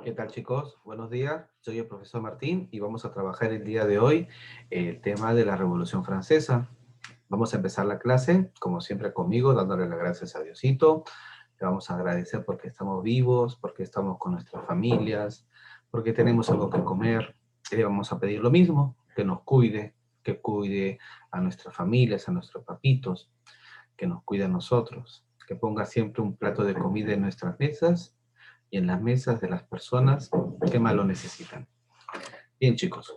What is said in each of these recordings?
¿Qué tal, chicos? Buenos días, soy el profesor Martín y vamos a trabajar el día de hoy el tema de la Revolución Francesa. Vamos a empezar la clase, como siempre conmigo, dándole las gracias a Diosito. Le vamos a agradecer porque estamos vivos, porque estamos con nuestras familias, porque tenemos algo que comer. Y le vamos a pedir lo mismo, que nos cuide, que cuide a nuestras familias, a nuestros papitos, que nos cuide a nosotros, que ponga siempre un plato de comida en nuestras mesas y en las mesas de las personas que más lo necesitan. Bien, chicos,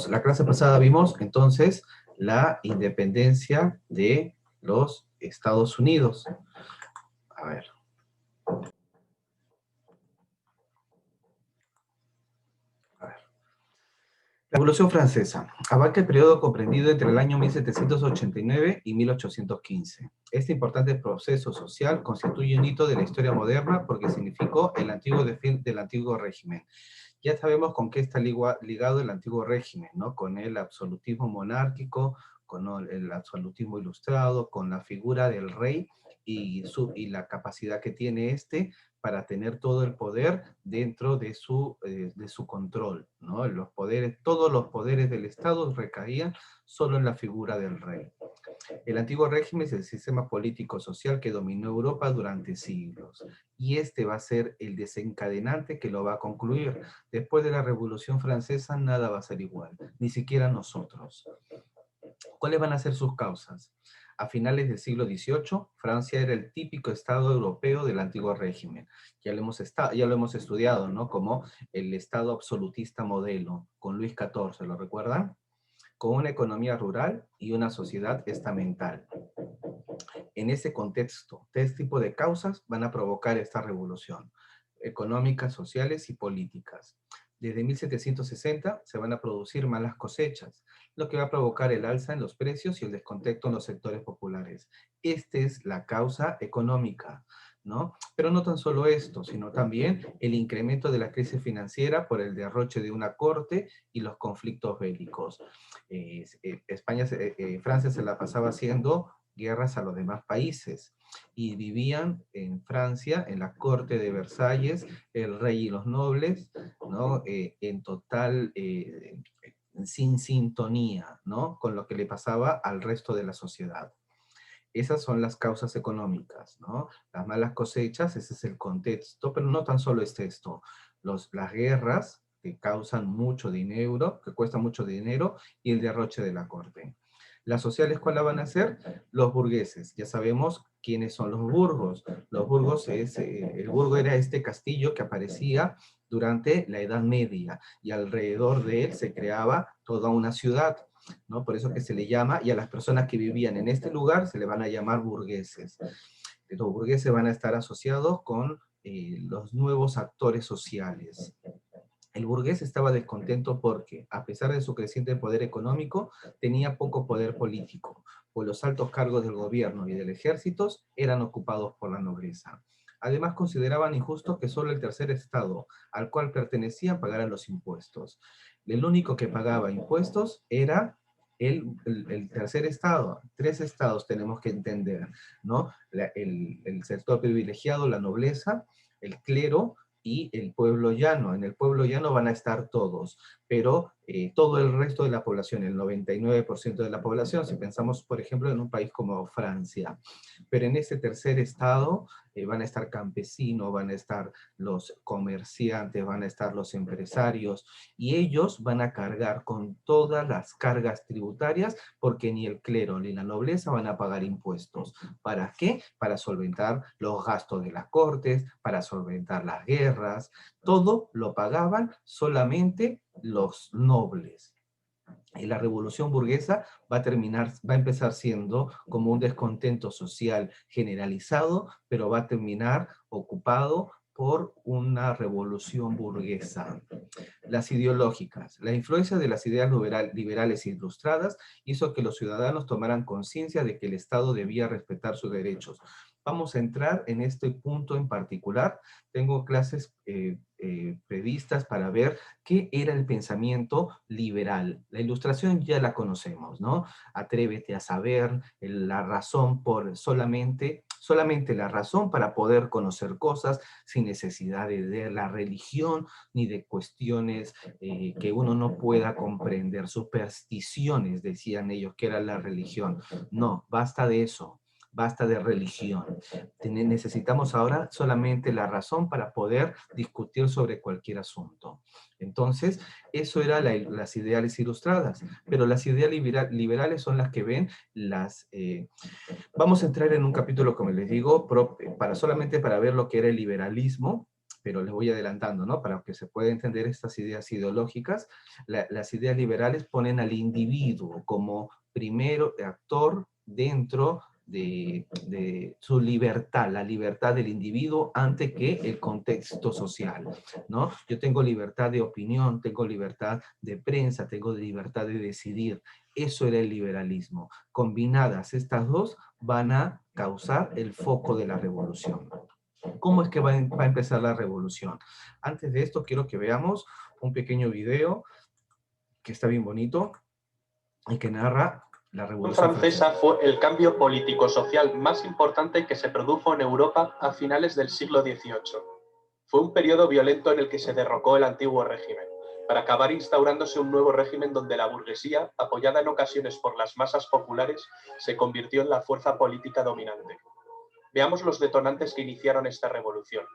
la clase pasada vimos entonces la independencia de los Estados Unidos. A ver. A ver. La Revolución Francesa abarca el periodo comprendido entre el año 1789 y 1815. Este importante proceso social constituye un hito de la historia moderna porque significó el antiguo fin del antiguo régimen. Ya sabemos con qué está ligado el antiguo régimen, ¿no? Con el absolutismo monárquico, con el absolutismo ilustrado, con la figura del rey y la capacidad que tiene este para tener todo el poder dentro de su control, ¿no? Todos los poderes del Estado recaían solo en la figura del rey. El antiguo régimen es el sistema político-social que dominó Europa durante siglos, y este va a ser el desencadenante que lo va a concluir. Después de la Revolución Francesa, nada va a ser igual, ni siquiera nosotros. ¿Cuáles van a ser sus causas? A finales del siglo XVIII, Francia era el típico Estado europeo del antiguo régimen. Ya lo hemos estudiado, ¿no? Como el Estado absolutista modelo, con Luis XIV, ¿lo recuerdan? Con una economía rural y una sociedad estamental. En ese contexto, tres tipos de causas van a provocar esta revolución: económicas, sociales y políticas. Desde 1760 se van a producir malas cosechas, lo que va a provocar el alza en los precios y el descontento en los sectores populares. Esta es la causa económica, ¿no? Pero no tan solo esto, sino también el incremento de la crisis financiera por el derroche de una corte y los conflictos bélicos. Francia se la pasaba haciendo guerras a los demás países y vivían en Francia, en la corte de Versalles, el rey y los nobles, ¿no? En total, sin sintonía, ¿no? Con lo que le pasaba al resto de la sociedad. Esas son las causas económicas, ¿no? Las malas cosechas, ese es el contexto, pero no tan solo es esto. Las guerras que causan mucho dinero, que cuestan mucho dinero, y el derroche de la corte. Las sociales, ¿cuál la van a hacer? Los burgueses. Ya sabemos quiénes son los burgos. El burgo era este castillo que aparecía durante la Edad Media, y alrededor de él se creaba toda una ciudad, ¿no? Por eso que se le llama, y a las personas que vivían en este lugar se le van a llamar burgueses. Los burgueses van a estar asociados con los nuevos actores sociales. El burgués estaba descontento porque, a pesar de su creciente poder económico, tenía poco poder político, pues los altos cargos del gobierno y del ejército eran ocupados por la nobleza. Además, consideraban injusto que solo el tercer estado, al cual pertenecían, pagara los impuestos. El único que pagaba impuestos era el tercer estado. Tres estados tenemos que entender, ¿no? El sector privilegiado, la nobleza, el clero y el pueblo llano. En el pueblo llano van a estar todos, pero todo el resto de la población, el 99% de la población, si pensamos, por ejemplo, en un país como Francia. Pero en ese tercer estado van a estar campesinos, van a estar los comerciantes, van a estar los empresarios, y ellos van a cargar con todas las cargas tributarias, porque ni el clero ni la nobleza van a pagar impuestos. ¿Para qué? Para solventar los gastos de las cortes, para solventar las guerras. Todo lo pagaban solamente los nobles. Y la revolución burguesa va a empezar siendo como un descontento social generalizado, pero va a terminar ocupado por una revolución burguesa. Las ideológicas. La influencia de las ideas liberales e ilustradas hizo que los ciudadanos tomaran conciencia de que el Estado debía respetar sus derechos. Vamos a entrar en este punto en particular. Tengo clases previstas para ver qué era el pensamiento liberal. La ilustración ya la conocemos, ¿no? Atrévete a saber, la razón por solamente solamente la razón para poder conocer cosas sin necesidad de la religión ni de cuestiones que uno no pueda comprender, supersticiones, decían ellos, que era la religión. No, basta de eso. Basta de religión. Necesitamos ahora solamente la razón para poder discutir sobre cualquier asunto. Entonces, eso eran las ideales ilustradas, pero las ideas liberales son las que ven las... vamos a entrar en un capítulo, como les digo, solamente para ver lo que era el liberalismo, pero les voy adelantando, ¿no? Para que se pueda entender estas ideas ideológicas. Las ideas liberales ponen al individuo como primero actor dentro de su libertad, la libertad del individuo ante que el contexto social, ¿no? Yo tengo libertad de opinión, tengo libertad de prensa, tengo libertad de decidir. Eso era el liberalismo. Combinadas estas dos van a causar el foco de la revolución. ¿Cómo es que va a empezar la revolución? Antes de esto quiero que veamos un pequeño video que está bien bonito y que narra la Revolución Francesa fue el cambio político-social más importante que se produjo en Europa a finales del siglo XVIII. Fue un periodo violento en el que se derrocó el antiguo régimen, para acabar instaurándose un nuevo régimen donde la burguesía, apoyada en ocasiones por las masas populares, se convirtió en la fuerza política dominante. Veamos los detonantes que iniciaron esta revolución.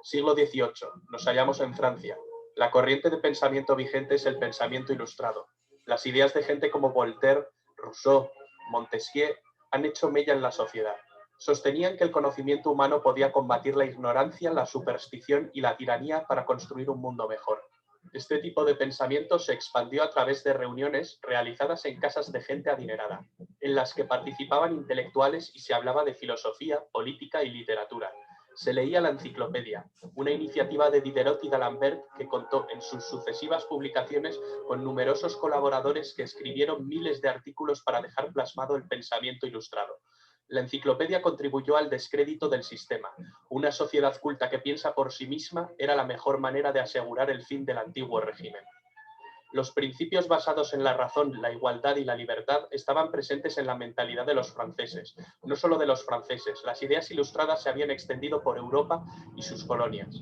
Siglo XVIII. Nos hallamos en Francia. La corriente de pensamiento vigente es el pensamiento ilustrado. Las ideas de gente como Voltaire, Rousseau, Montesquieu han hecho mella en la sociedad. Sostenían que el conocimiento humano podía combatir la ignorancia, la superstición y la tiranía para construir un mundo mejor. Este tipo de pensamiento se expandió a través de reuniones realizadas en casas de gente adinerada, en las que participaban intelectuales y se hablaba de filosofía, política y literatura. Se leía la Enciclopedia, una iniciativa de Diderot y d'Alembert que contó en sus sucesivas publicaciones con numerosos colaboradores que escribieron miles de artículos para dejar plasmado el pensamiento ilustrado. La enciclopedia contribuyó al descrédito del sistema. Una sociedad culta que piensa por sí misma era la mejor manera de asegurar el fin del antiguo régimen. Los principios basados en la razón, la igualdad y la libertad estaban presentes en la mentalidad de los franceses. No solo de los franceses, las ideas ilustradas se habían extendido por Europa y sus colonias.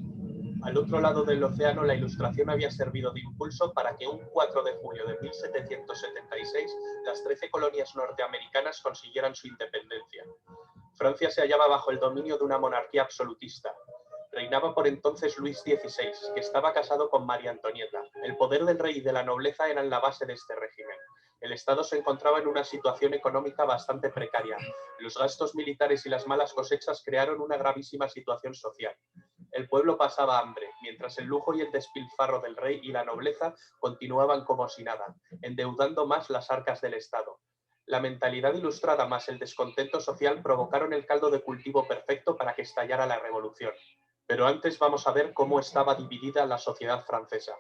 Al otro lado del océano, la Ilustración había servido de impulso para que un 4 de julio de 1776 las 13 colonias norteamericanas consiguieran su independencia. Francia se hallaba bajo el dominio de una monarquía absolutista. Reinaba por entonces Luis XVI, que estaba casado con María Antonieta. El poder del rey y de la nobleza eran la base de este régimen. El Estado se encontraba en una situación económica bastante precaria. Los gastos militares y las malas cosechas crearon una gravísima situación social. El pueblo pasaba hambre, mientras el lujo y el despilfarro del rey y la nobleza continuaban como si nada, endeudando más las arcas del Estado. La mentalidad ilustrada más el descontento social provocaron el caldo de cultivo perfecto para que estallara la revolución. Pero antes vamos a ver cómo estaba dividida la sociedad francesa.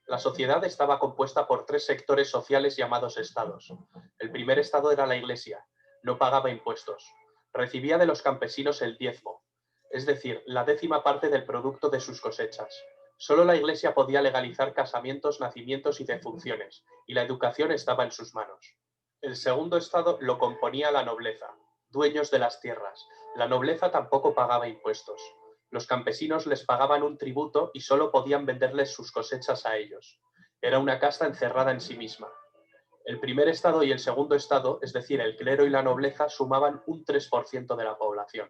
La sociedad estaba compuesta por 3 sectores sociales llamados estados. El primer estado era la Iglesia. No pagaba impuestos. Recibía de los campesinos el diezmo, es decir, la 10ª parte del producto de sus cosechas. Solo la Iglesia podía legalizar casamientos, nacimientos y defunciones, y la educación estaba en sus manos. El segundo estado lo componía la nobleza, dueños de las tierras. La nobleza tampoco pagaba impuestos. Los campesinos les pagaban un tributo y solo podían venderles sus cosechas a ellos. Era una casta encerrada en sí misma. El primer estado y el segundo estado, es decir, el clero y la nobleza, sumaban un 3% de la población.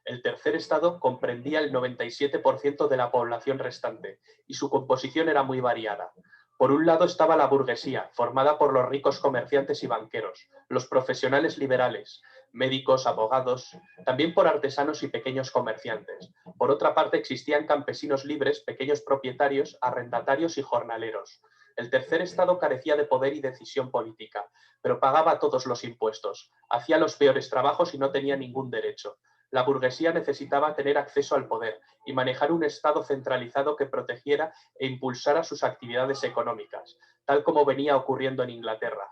El tercer estado comprendía el 97% de la población restante y su composición era muy variada. Por un lado estaba la burguesía, formada por los ricos comerciantes y banqueros, los profesionales liberales, médicos, abogados, también por artesanos y pequeños comerciantes. Por otra parte existían campesinos libres, pequeños propietarios, arrendatarios y jornaleros. El tercer estado carecía de poder y decisión política, pero pagaba todos los impuestos, hacía los peores trabajos y no tenía ningún derecho. La burguesía necesitaba tener acceso al poder y manejar un Estado centralizado que protegiera e impulsara sus actividades económicas, tal como venía ocurriendo en Inglaterra.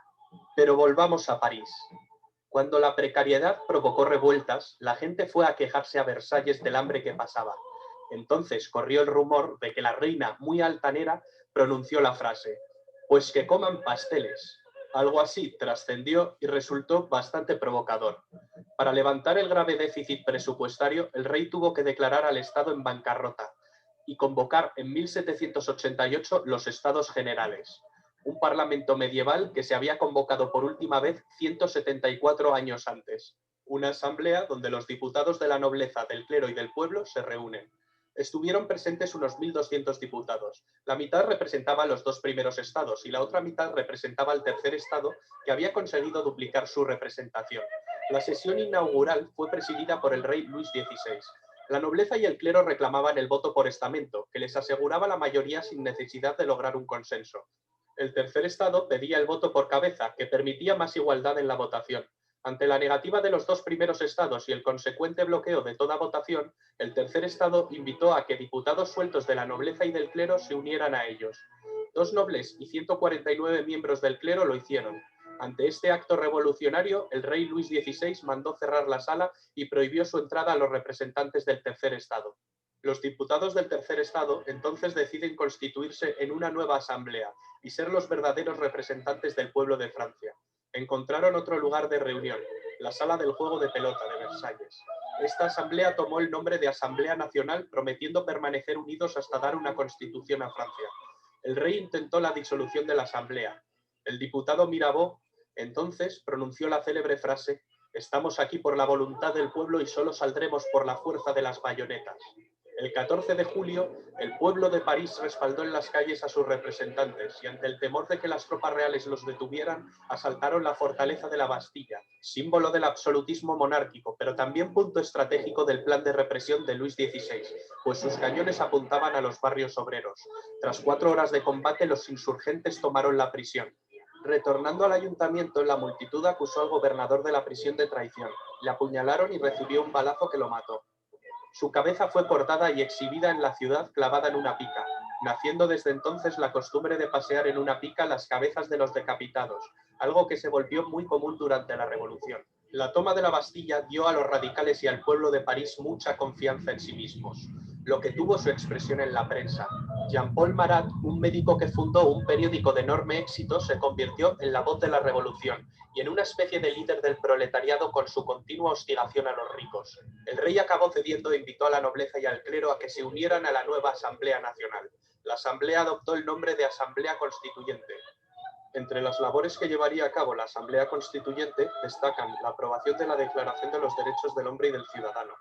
Pero volvamos a París. Cuando la precariedad provocó revueltas, la gente fue a quejarse a Versalles del hambre que pasaba. Entonces corrió el rumor de que la reina, muy altanera, pronunció la frase: «Pues que coman pasteles». Algo así trascendió y resultó bastante provocador. Para levantar el grave déficit presupuestario, el rey tuvo que declarar al Estado en bancarrota y convocar en 1788 los Estados Generales, un parlamento medieval que se había convocado por última vez 174 años antes, una asamblea donde los diputados de la nobleza, del clero y del pueblo se reúnen. Estuvieron presentes unos 1.200 diputados. La mitad representaba los dos primeros estados y la otra mitad representaba al tercer estado, que había conseguido duplicar su representación. La sesión inaugural fue presidida por el rey Luis XVI. La nobleza y el clero reclamaban el voto por estamento, que les aseguraba la mayoría sin necesidad de lograr un consenso. El tercer estado pedía el voto por cabeza, que permitía más igualdad en la votación. Ante la negativa de los dos primeros estados y el consecuente bloqueo de toda votación, el tercer estado invitó a que diputados sueltos de la nobleza y del clero se unieran a ellos. 2 nobles y 149 miembros del clero lo hicieron. Ante este acto revolucionario, el rey Luis XVI mandó cerrar la sala y prohibió su entrada a los representantes del tercer estado. Los diputados del tercer estado entonces deciden constituirse en una nueva asamblea y ser los verdaderos representantes del pueblo de Francia. Encontraron otro lugar de reunión, la sala del juego de pelota de Versalles. Esta asamblea tomó el nombre de Asamblea Nacional, prometiendo permanecer unidos hasta dar una constitución a Francia. El rey intentó la disolución de la asamblea. El diputado Mirabeau entonces pronunció la célebre frase: «Estamos aquí por la voluntad del pueblo y solo saldremos por la fuerza de las bayonetas». El 14 de julio, el pueblo de París respaldó en las calles a sus representantes y, ante el temor de que las tropas reales los detuvieran, asaltaron la fortaleza de la Bastilla, símbolo del absolutismo monárquico, pero también punto estratégico del plan de represión de Luis XVI, pues sus cañones apuntaban a los barrios obreros. Tras 4 horas de combate, los insurgentes tomaron la prisión. Retornando al ayuntamiento, la multitud acusó al gobernador de la prisión de traición. Le apuñalaron y recibió un balazo que lo mató. Su cabeza fue cortada y exhibida en la ciudad clavada en una pica, naciendo desde entonces la costumbre de pasear en una pica las cabezas de los decapitados, algo que se volvió muy común durante la Revolución. La toma de la Bastilla dio a los radicales y al pueblo de París mucha confianza en sí mismos, lo que tuvo su expresión en la prensa. Jean-Paul Marat, un médico que fundó un periódico de enorme éxito, se convirtió en la voz de la revolución y en una especie de líder del proletariado con su continua hostigación a los ricos. El rey acabó cediendo e invitó a la nobleza y al clero a que se unieran a la nueva Asamblea Nacional. La Asamblea adoptó el nombre de Asamblea Constituyente. Entre las labores que llevaría a cabo la Asamblea Constituyente destacan la aprobación de la Declaración de los Derechos del Hombre y del Ciudadano,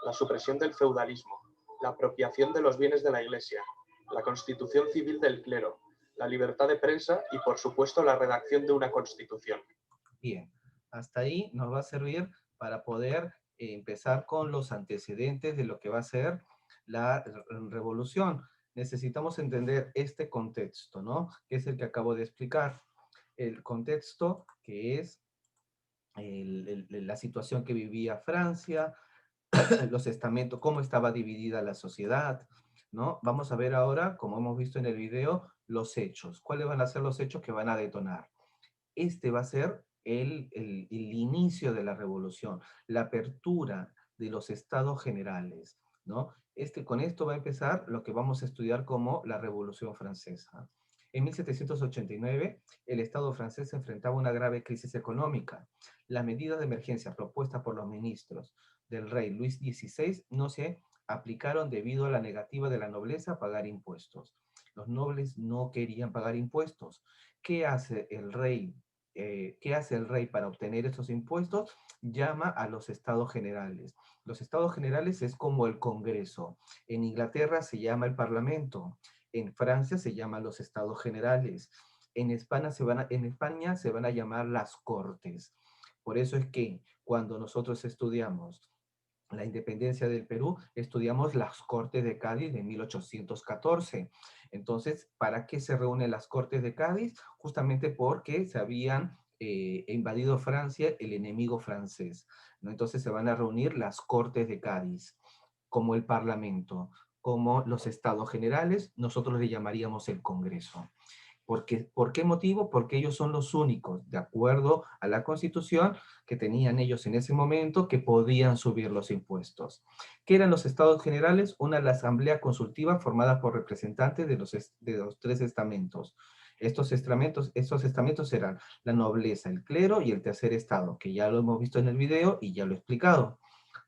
la supresión del feudalismo, la apropiación de los bienes de la Iglesia, la constitución civil del clero, la libertad de prensa y, por supuesto, la redacción de una constitución. Bien, hasta ahí nos va a servir para poder empezar con los antecedentes de lo que va a ser la revolución. Necesitamos entender este contexto, ¿no? Que es el que acabo de explicar. El contexto que es la situación que vivía Francia, los estamentos, cómo estaba dividida la sociedad, ¿no? Vamos a ver ahora, como hemos visto en el video, los hechos. ¿Cuáles van a ser los hechos que van a detonar? Este va a ser el inicio de la revolución, la apertura de los estados generales, ¿no? Con esto va a empezar lo que vamos a estudiar como la Revolución Francesa. En 1789, el Estado francés se enfrentaba a una grave crisis económica. Las medidas de emergencia propuestas por los ministros del rey Luis XVI no se aplicaron debido a la negativa de la nobleza a pagar impuestos. Los nobles no querían pagar impuestos. ¿Qué hace el rey? ¿Qué hace el rey para obtener esos impuestos? Llama a los estados generales. Los estados generales es como el Congreso. En Inglaterra se llama el Parlamento. En Francia se llaman los estados generales. En España se van a llamar las Cortes. Por eso es que cuando nosotros estudiamos la independencia del Perú, estudiamos las Cortes de Cádiz de 1814. Entonces, ¿para qué se reúnen las Cortes de Cádiz? Justamente porque se habían invadido Francia, el enemigo francés, ¿no? Entonces se van a reunir las Cortes de Cádiz, como el Parlamento, como los Estados Generales, nosotros le llamaríamos el Congreso. ¿Por qué motivo? Porque ellos son los únicos, de acuerdo a la Constitución, que tenían ellos en ese momento, que podían subir los impuestos. ¿Qué eran los Estados Generales? Una la asamblea consultiva formada por representantes de los 3 estamentos. Estos estamentos eran la nobleza, el clero y el tercer estado, que ya lo hemos visto en el video y ya lo he explicado.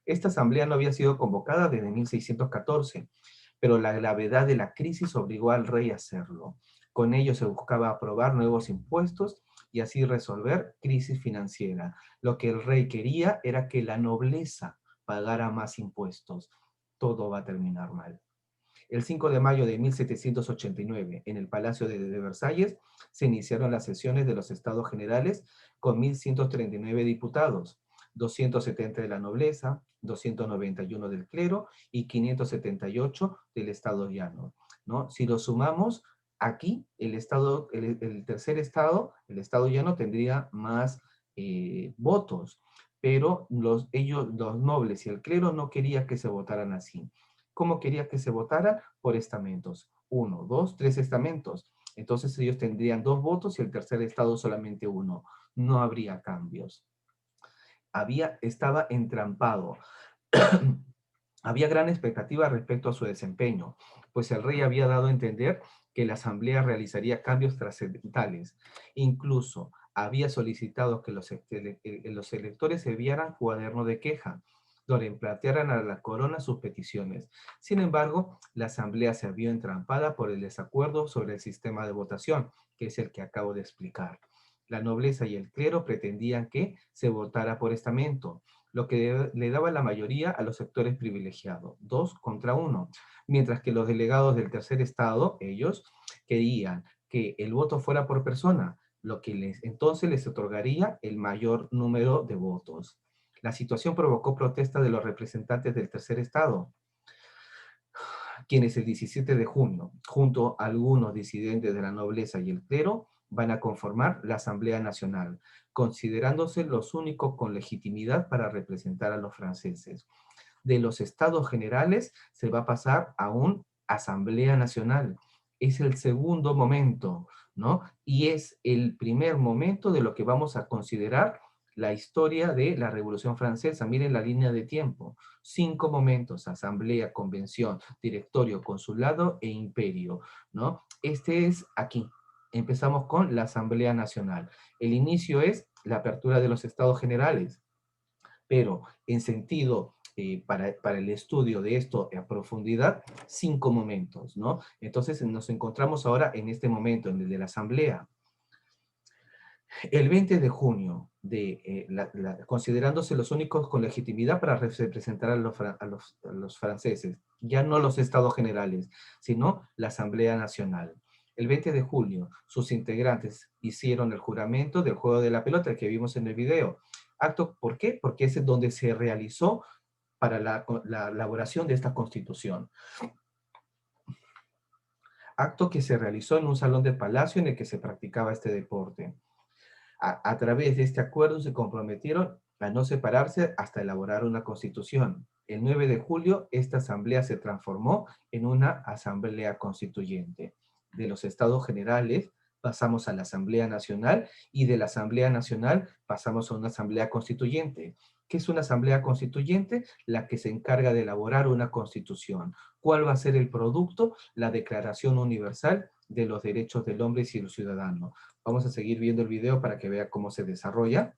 Esta asamblea no había sido convocada desde 1614, pero la gravedad de la crisis obligó al rey a hacerlo. Con ello se buscaba aprobar nuevos impuestos y así resolver crisis financiera. Lo que el rey quería era que la nobleza pagara más impuestos. Todo va a terminar mal. El 5 de mayo de 1789, en el Palacio de Versalles, se iniciaron las sesiones de los Estados Generales con 1.139 diputados, 270 de la nobleza, 291 del clero y 578 del Estado llano, ¿no? Si lo sumamos, aquí el tercer Estado, el Estado llano, tendría más votos, pero los nobles y el clero no querían que se votaran así. ¿Cómo quería que se votara? Por estamentos. 1, 2, 3 estamentos. Entonces ellos tendrían 2 votos y el tercer estado solamente 1. No habría cambios. Estaba entrampado. Había gran expectativa respecto a su desempeño, pues el rey había dado a entender que la asamblea realizaría cambios trascendentales. Incluso había solicitado que los electores enviaran cuaderno de queja, donde plantearan a la corona sus peticiones. Sin embargo, la asamblea se vio entrampada por el desacuerdo sobre el sistema de votación, que es el que acabo de explicar. La nobleza y el clero pretendían que se votara por estamento, lo que le daba la mayoría a los sectores privilegiados, 2 contra 1, mientras que los delegados del tercer estado, ellos, querían que el voto fuera por persona, lo que entonces les otorgaría el mayor número de votos. La situación provocó protesta de los representantes del tercer estado, quienes el 17 de junio, junto a algunos disidentes de la nobleza y el clero, van a conformar la Asamblea Nacional, considerándose los únicos con legitimidad para representar a los franceses. De los estados generales se va a pasar a una Asamblea Nacional. Es el segundo momento, ¿no? Y es el primer momento de lo que vamos a considerar la historia de la Revolución Francesa. Miren la línea de tiempo. 5 momentos: asamblea, convención, directorio, consulado e imperio, ¿no? Este es aquí. Empezamos con la Asamblea Nacional. El inicio es la apertura de los estados generales, pero en sentido, para el estudio de esto a profundidad, 5 momentos, ¿no? Entonces nos encontramos ahora en este momento, en el de la Asamblea. El 20 de junio, considerándose los únicos con legitimidad para representar a los franceses, ya no los estados generales, sino la Asamblea Nacional. El 20 de julio, sus integrantes hicieron el juramento del juego de la pelota que vimos en el video. ¿Por qué? Porque es donde se realizó para la elaboración de esta Constitución. Acto que se realizó en un salón del palacio en el que se practicaba este deporte. A través de este acuerdo se comprometieron a no separarse hasta elaborar una constitución. El 9 de julio, esta asamblea se transformó en una asamblea constituyente. De los estados generales pasamos a la Asamblea Nacional y de la Asamblea Nacional pasamos a una asamblea constituyente. ¿Qué es una asamblea constituyente? La que se encarga de elaborar una constitución. ¿Cuál va a ser el producto? La Declaración Universal de los Derechos del Hombre y el Ciudadano. Vamos a seguir viendo el video para que vea cómo se desarrolla.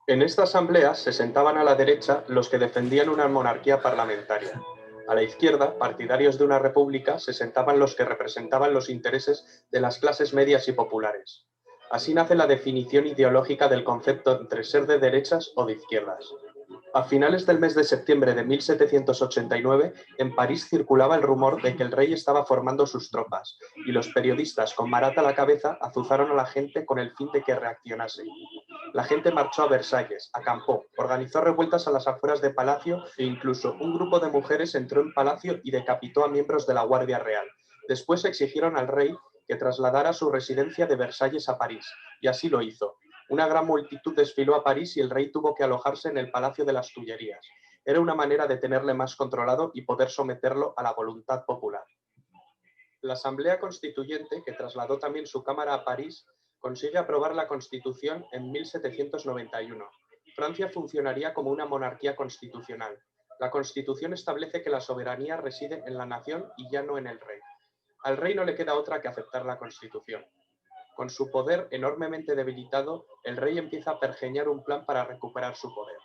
En esta asamblea se sentaban a la derecha los que defendían una monarquía parlamentaria. A la izquierda, partidarios de una república, se sentaban los que representaban los intereses de las clases medias y populares. Así nace la definición ideológica del concepto entre ser de derechas o de izquierdas. A finales del mes de septiembre de 1789, en París circulaba el rumor de que el rey estaba formando sus tropas, y los periodistas, con Marat a la cabeza, azuzaron a la gente con el fin de que reaccionase. La gente marchó a Versalles, acampó, organizó revueltas a las afueras de Palacio e incluso un grupo de mujeres entró en Palacio y decapitó a miembros de la Guardia Real. Después exigieron al rey que trasladara su residencia de Versalles a París, y así lo hizo. Una gran multitud desfiló a París y el rey tuvo que alojarse en el Palacio de las Tullerías. Era una manera de tenerle más controlado y poder someterlo a la voluntad popular. La Asamblea Constituyente, que trasladó también su cámara a París, consigue aprobar la Constitución en 1791. Francia funcionaría como una monarquía constitucional. La Constitución establece que la soberanía reside en la nación y ya no en el rey. Al rey no le queda otra que aceptar la Constitución. Con su poder enormemente debilitado, el rey empieza a pergeñar un plan para recuperar su poder.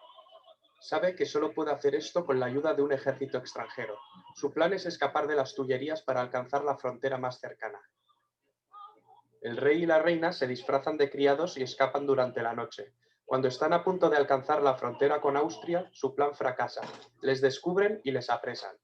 Sabe que solo puede hacer esto con la ayuda de un ejército extranjero. Su plan es escapar de las Tullerías para alcanzar la frontera más cercana. El rey y la reina se disfrazan de criados y escapan durante la noche. Cuando están a punto de alcanzar la frontera con Austria, su plan fracasa. Les descubren y les apresan.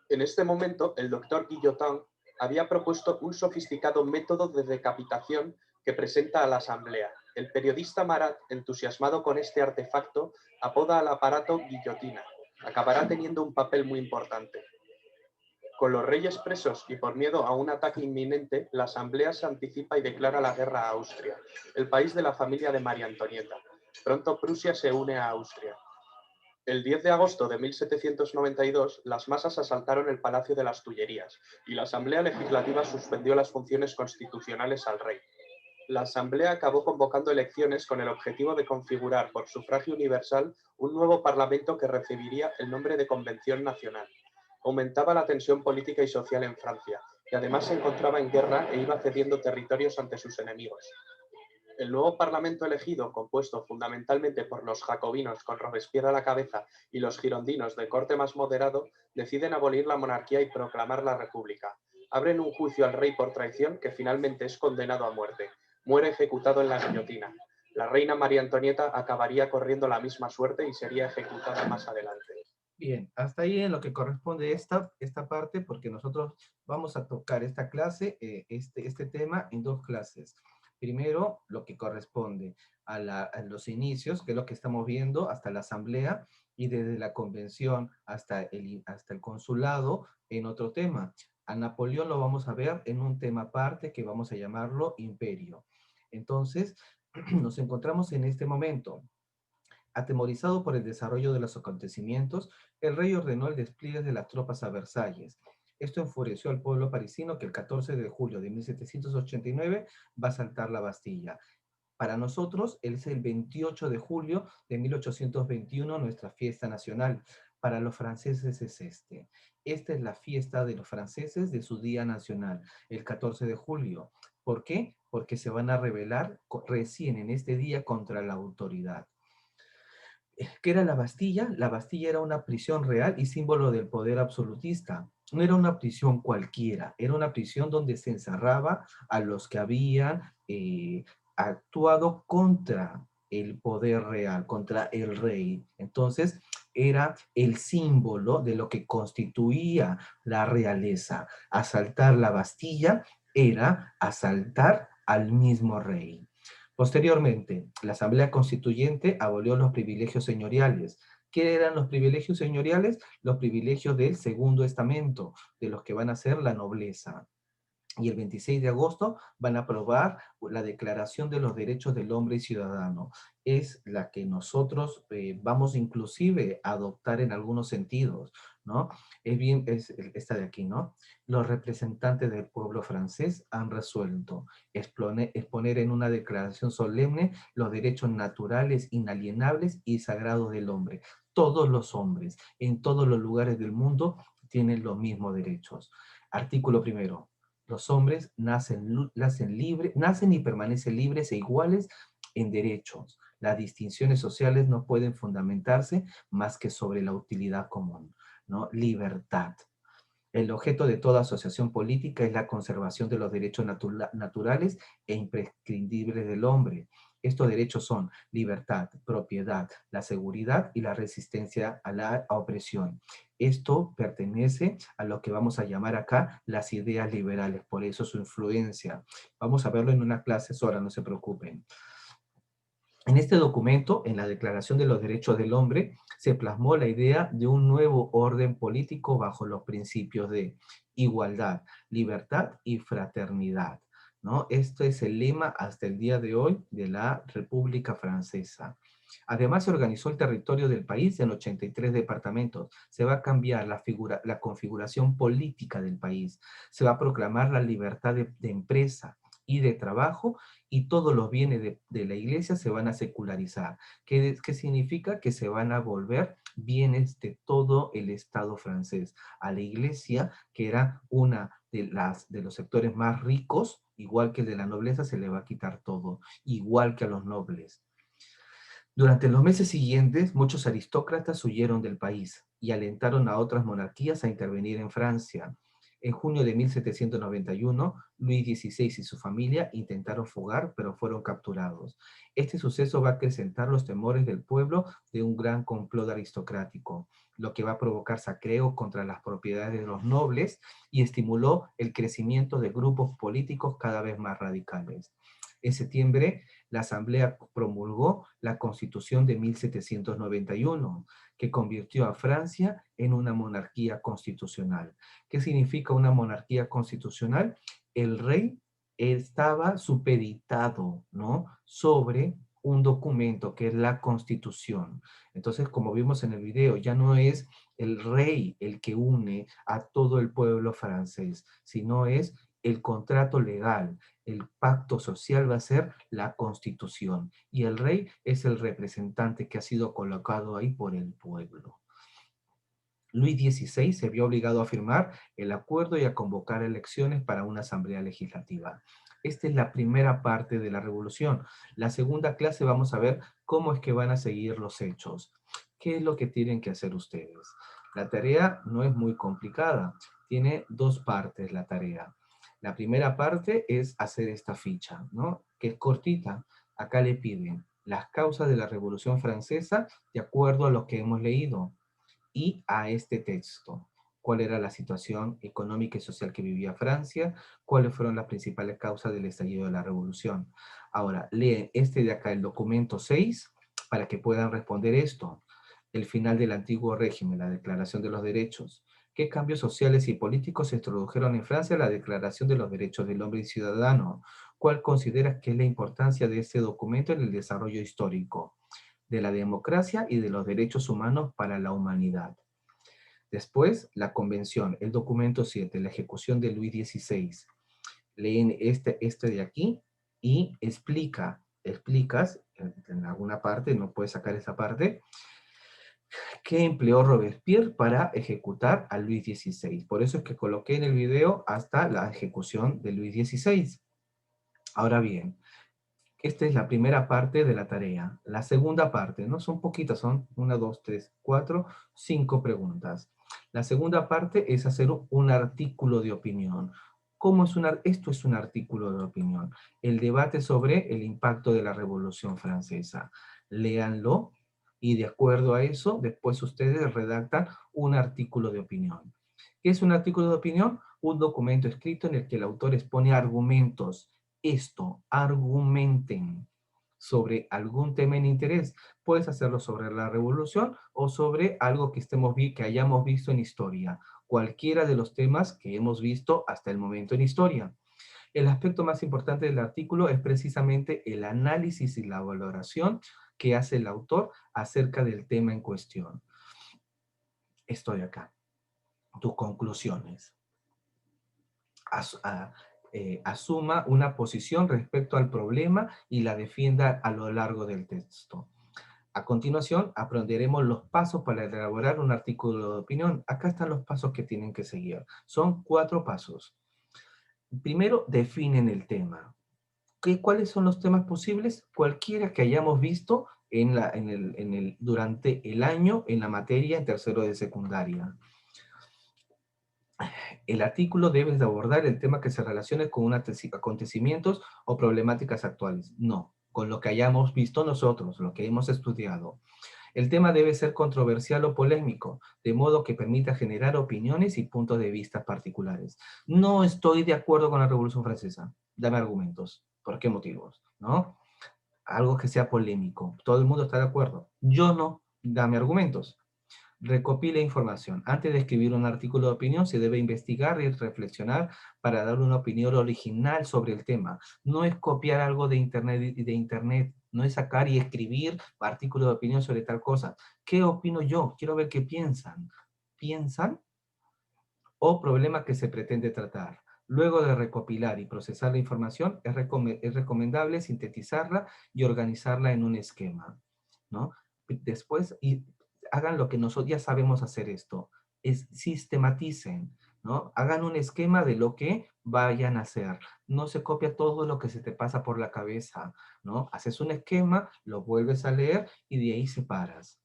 En este momento, el doctor Guillotin había propuesto un sofisticado método de decapitación que presenta a la Asamblea. El periodista Marat, entusiasmado con este artefacto, apoda al aparato guillotina. Acabará teniendo un papel muy importante. Con los reyes presos y por miedo a un ataque inminente, la Asamblea se anticipa y declara la guerra a Austria, el país de la familia de María Antonieta. Pronto Prusia se une a Austria. El 10 de agosto de 1792, las masas asaltaron el Palacio de las Tullerías y la Asamblea Legislativa suspendió las funciones constitucionales al rey. La Asamblea acabó convocando elecciones con el objetivo de configurar por sufragio universal un nuevo parlamento que recibiría el nombre de Convención Nacional. Aumentaba la tensión política y social en Francia, que además se encontraba en guerra e iba cediendo territorios ante sus enemigos. El nuevo parlamento elegido, compuesto fundamentalmente por los jacobinos con Robespierre a la cabeza y los girondinos de corte más moderado, deciden abolir la monarquía y proclamar la república. Abren un juicio al rey por traición que finalmente es condenado a muerte. Muere ejecutado en la guillotina. La reina María Antonieta acabaría corriendo la misma suerte y sería ejecutada más adelante. Bien, hasta ahí en lo que corresponde esta parte, porque nosotros vamos a tocar esta clase, este tema en dos clases. Primero, lo que corresponde a los inicios, que es lo que estamos viendo, hasta la asamblea, y desde la convención hasta el consulado en otro tema. A Napoleón lo vamos a ver en un tema aparte que vamos a llamarlo imperio. Entonces, nos encontramos en este momento. Atemorizado por el desarrollo de los acontecimientos, el rey ordenó el despliegue de las tropas a Versalles. Esto enfureció al pueblo parisino que el 14 de julio de 1789 va a asaltar la Bastilla. Para nosotros es el 28 de julio de 1821 nuestra fiesta nacional. Para los franceses es este. Esta es la fiesta de los franceses de su día nacional, el 14 de julio. ¿Por qué? Porque se van a rebelar recién en este día contra la autoridad. ¿Qué era la Bastilla? La Bastilla era una prisión real y símbolo del poder absolutista. No era una prisión cualquiera, era una prisión donde se encerraba a los que habían actuado contra el poder real, contra el rey. Entonces, era el símbolo de lo que constituía la realeza. Asaltar la Bastilla era asaltar al mismo rey. Posteriormente, la Asamblea Constituyente abolió los privilegios señoriales. ¿Qué eran los privilegios señoriales? Los privilegios del segundo estamento, de los que van a ser la nobleza. Y el 26 de agosto van a aprobar la Declaración de los Derechos del Hombre y Ciudadano. Es la que nosotros vamos inclusive a adoptar en algunos sentidos, ¿no? Es esta de aquí, ¿no? Los representantes del pueblo francés han resuelto exponer en una declaración solemne los derechos naturales, inalienables y sagrados del hombre. Todos los hombres, en todos los lugares del mundo, tienen los mismos derechos. Artículo primero. Los hombres nacen y permanecen libres e iguales en derechos. Las distinciones sociales no pueden fundamentarse más que sobre la utilidad común, ¿no? Libertad. El objeto de toda asociación política es la conservación de los derechos naturales e imprescindibles del hombre. Estos derechos son libertad, propiedad, la seguridad y la resistencia a la opresión. Esto pertenece a lo que vamos a llamar acá las ideas liberales, por eso su influencia. Vamos a verlo en una clase sola, no se preocupen. En este documento, en la Declaración de los Derechos del Hombre, se plasmó la idea de un nuevo orden político bajo los principios de igualdad, libertad y fraternidad, ¿no? Este es el lema hasta el día de hoy de la República Francesa. Además, se organizó el territorio del país en 83 departamentos. Se va a cambiar la configuración política del país. Se va a proclamar la libertad de empresa y de trabajo, y todos los bienes de la iglesia se van a secularizar. ¿Qué significa? Que se van a volver bienes de todo el Estado francés. A la iglesia, que era una de los sectores más ricos, igual que el de la nobleza, se le va a quitar todo, igual que a los nobles. Durante los meses siguientes, muchos aristócratas huyeron del país y alentaron a otras monarquías a intervenir en Francia. En junio de 1791, Luis XVI y su familia intentaron fugar, pero fueron capturados. Este suceso va a acrecentar los temores del pueblo de un gran complot aristocrático, lo que va a provocar saqueos contra las propiedades de los nobles y estimuló el crecimiento de grupos políticos cada vez más radicales. En septiembre, la Asamblea promulgó la Constitución de 1791, que convirtió a Francia en una monarquía constitucional. ¿Qué significa una monarquía constitucional? El rey estaba supeditado, ¿no?, sobre un documento que es la Constitución. Entonces, como vimos en el video, ya no es el rey el que une a todo el pueblo francés, sino es el contrato legal, el pacto social va a ser la Constitución, y el rey es el representante que ha sido colocado ahí por el pueblo. Luis XVI se vio obligado a firmar el acuerdo y a convocar elecciones para una asamblea legislativa. Esta es la primera parte de la revolución. La segunda clase vamos a ver cómo es que van a seguir los hechos. ¿Qué es lo que tienen que hacer ustedes? La tarea no es muy complicada. Tiene dos partes la tarea. La primera parte es hacer esta ficha, ¿no?, que es cortita. Acá le piden las causas de la Revolución Francesa de acuerdo a lo que hemos leído y a este texto. ¿Cuál era la situación económica y social que vivía Francia? ¿Cuáles fueron las principales causas del estallido de la revolución? Ahora, leen este de acá, el documento 6, para que puedan responder esto. El final del antiguo régimen, la Declaración de los Derechos. ¿Qué cambios sociales y políticos se introdujeron en Francia? La Declaración de los Derechos del Hombre y Ciudadano. ¿Cuál consideras que es la importancia de este documento en el desarrollo histórico de la democracia y de los derechos humanos para la humanidad? Después, la convención, el documento 7, la ejecución de Luis XVI. Leen este de aquí y explicas en alguna parte, no puedes sacar esa parte, qué empleó Robespierre para ejecutar a Luis XVI. Por eso es que coloqué en el video hasta la ejecución de Luis XVI. Ahora bien, esta es la primera parte de la tarea. La segunda parte, no son poquitas, son 1, 2, 3, 4, 5 preguntas. La segunda parte es hacer un artículo de opinión. Esto es un artículo de opinión. El debate sobre el impacto de la Revolución Francesa. Léanlo y de acuerdo a eso, después ustedes redactan un artículo de opinión. ¿Qué es un artículo de opinión? Un documento escrito en el que el autor expone argumentos. Argumenten sobre algún tema en interés. Puedes hacerlo sobre la revolución o sobre algo que hayamos visto en historia. Cualquiera de los temas que hemos visto hasta el momento en historia. El aspecto más importante del artículo es precisamente el análisis y la valoración que hace el autor acerca del tema en cuestión. Estoy acá. Tus conclusiones. Asuma una posición respecto al problema y la defienda a lo largo del texto. A continuación, aprenderemos los pasos para elaborar un artículo de opinión. Acá están los pasos que tienen que seguir. Son 4 pasos. Primero, definen el tema. ¿Cuáles son los temas posibles? Cualquiera que hayamos visto durante el año en la materia en tercero de secundaria. El artículo debe de abordar el tema que se relacione con acontecimientos o problemáticas actuales. No, con lo que hayamos visto nosotros, lo que hemos estudiado. El tema debe ser controversial o polémico, de modo que permita generar opiniones y puntos de vista particulares. No estoy de acuerdo con la Revolución Francesa. Dame argumentos. ¿Por qué motivos? ¿No? Algo que sea polémico. Todo el mundo está de acuerdo. Yo no. Dame argumentos. Recopila información. Antes de escribir un artículo de opinión, se debe investigar y reflexionar para dar una opinión original sobre el tema. No es copiar algo de internet, no es sacar y escribir artículo de opinión sobre tal cosa. ¿Qué opino yo? Quiero ver qué piensan. ¿Piensan? O problema que se pretende tratar. Luego de recopilar y procesar la información, es recomendable sintetizarla y organizarla en un esquema, ¿no? Después, y hagan lo que nosotros ya sabemos hacer esto, es sistematicen, ¿no? Hagan un esquema de lo que vayan a hacer. No se copia todo lo que se te pasa por la cabeza, ¿no? Haces un esquema, lo vuelves a leer y de ahí separas.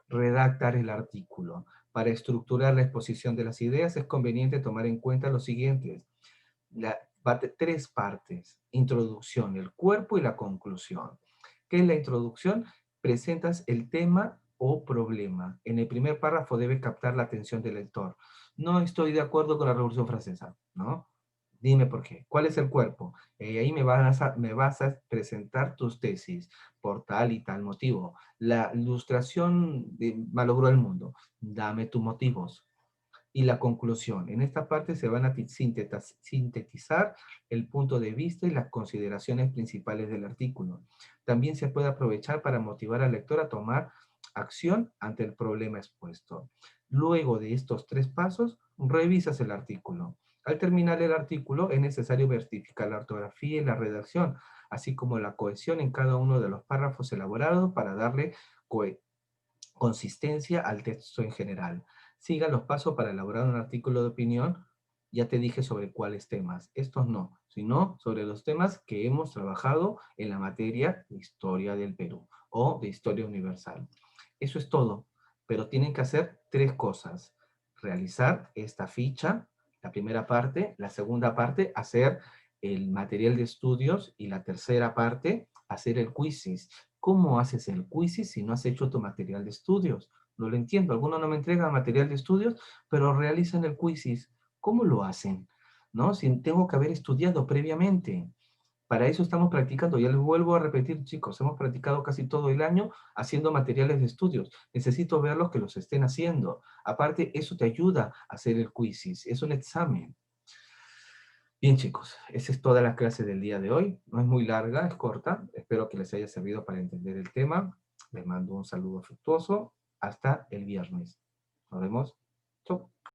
Redactar el artículo. Para estructurar la exposición de las ideas es conveniente tomar en cuenta los siguientes. Tres partes: introducción, el cuerpo y la conclusión. ¿Qué es la introducción? Presentas el tema o problema. En el primer párrafo debe captar la atención del lector. No estoy de acuerdo con la Revolución Francesa, ¿no? Dime por qué. ¿Cuál es el cuerpo? Ahí me vas a presentar tus tesis por tal y tal motivo. La ilustración malogró el mundo. Dame tus motivos. Y la conclusión. En esta parte se van a sintetizar el punto de vista y las consideraciones principales del artículo. También se puede aprovechar para motivar al lector a tomar acción ante el problema expuesto. Luego de estos tres pasos, revisas el artículo. Al terminar el artículo, es necesario verificar la ortografía y la redacción, así como la cohesión en cada uno de los párrafos elaborados para darle consistencia al texto en general. Siga los pasos para elaborar un artículo de opinión. Ya te dije sobre cuáles temas. Estos no, sino sobre los temas que hemos trabajado en la materia de Historia del Perú o de Historia Universal. Eso es todo, pero tienen que hacer tres cosas. Realizar esta ficha, la primera parte; la segunda parte, hacer el material de estudios; y la tercera parte, hacer el quizzes. ¿Cómo haces el quizzes si no has hecho tu material de estudios? No lo entiendo. Algunos no me entregan material de estudios, pero realizan el quizzes. ¿Cómo lo hacen? ¿No? Si tengo que haber estudiado previamente. Para eso estamos practicando. Ya les vuelvo a repetir, chicos, hemos practicado casi todo el año haciendo materiales de estudios. Necesito verlos que los estén haciendo. Aparte, eso te ayuda a hacer el quizzes. Es un examen. Bien, chicos, esa es toda la clase del día de hoy. No es muy larga, es corta. Espero que les haya servido para entender el tema. Les mando un saludo afectuoso. Hasta el viernes. Nos vemos. Chau.